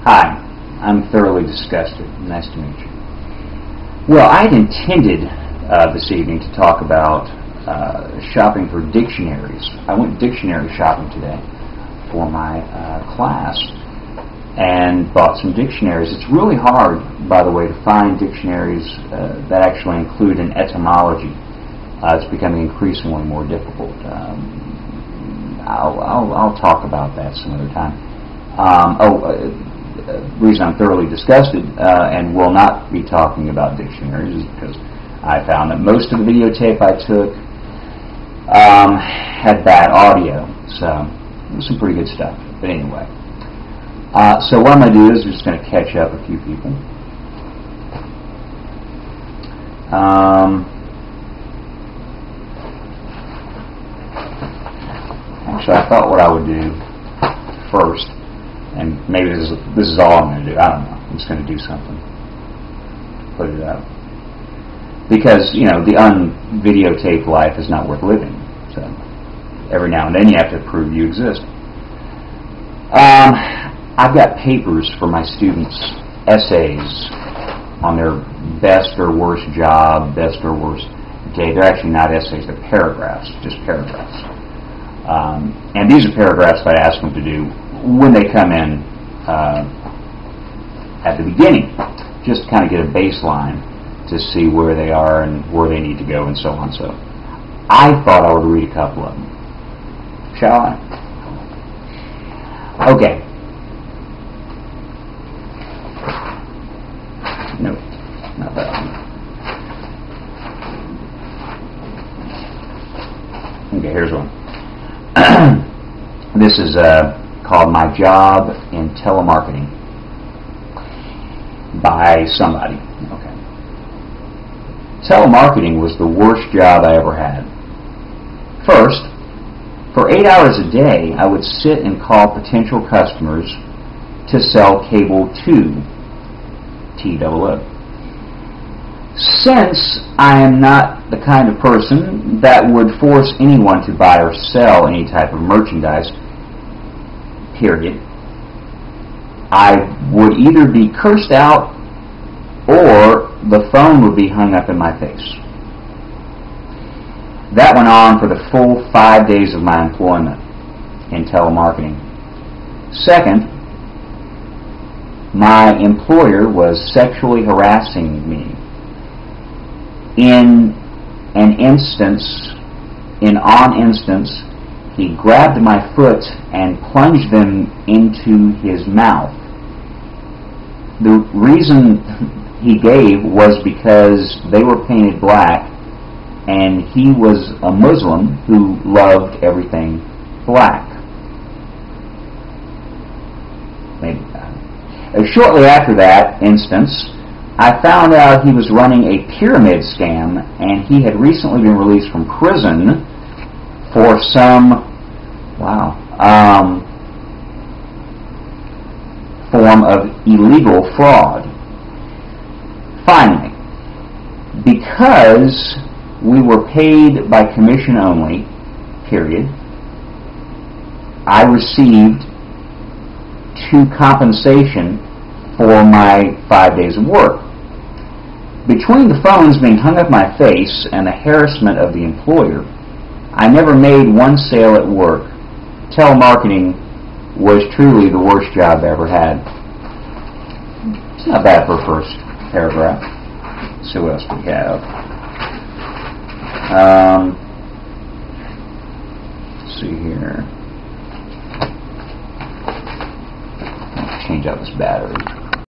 Hi, I'm thoroughly disgusted. Nice to meet you. Well, I had intended this evening to talk about shopping for dictionaries. I went dictionary shopping today for my class and bought some dictionaries. It's really hard, by the way, to find dictionaries that actually include an etymology. It's becoming increasingly more difficult. I'll talk about that some other time. The reason I'm thoroughly disgusted and will not be talking about dictionaries is because I found that most of the videotape I took had bad audio, so it was some pretty good stuff. But anyway, so what I'm going to do is just going to catch up a few people. Actually, I thought what I would do first, and maybe this is all I'm going to do. I don't know. I'm just going to do something. Put it up. Because, you know, the unvideotaped life is not worth living. So every now and then you have to prove you exist. I've got papers for my students, essays on their best or worst job, best or worst day. They're actually not essays, they're paragraphs, just paragraphs. And these are paragraphs that I ask them to do when they come in at the beginning, just to kind of get a baseline to see where they are and where they need to go and so on. So I thought I would read a couple of them. Shall I? Okay. No, not that one. Okay, here's one. This is called My Job in Telemarketing by somebody. Okay. Telemarketing was the worst job I ever had. First, for 8 hours a day, I would sit and call potential customers to sell cable to TOO. Since I am not the kind of person that would force anyone to buy or sell any type of merchandise, period, I would either be cursed out or the phone would be hung up in my face. That went on for the full 5 days of my employment in telemarketing. Second, my employer was sexually harassing me. In an instance, he grabbed my foot and plunged them into his mouth. The reason he gave was because they were painted black and he was a Muslim who loved everything black. Maybe. Shortly after that instance, I found out he was running a pyramid scam, and he had recently been released from prison for some, form of illegal fraud. Finally, because we were paid by commission only, period, I received compensation for my 5 days of work. Between the phones being hung up my face and the harassment of the employer, I never made one sale at work. Telemarketing was truly the worst job I ever had. It's not bad for a first paragraph. Let's see what else we have. Let's see here. Change out this battery.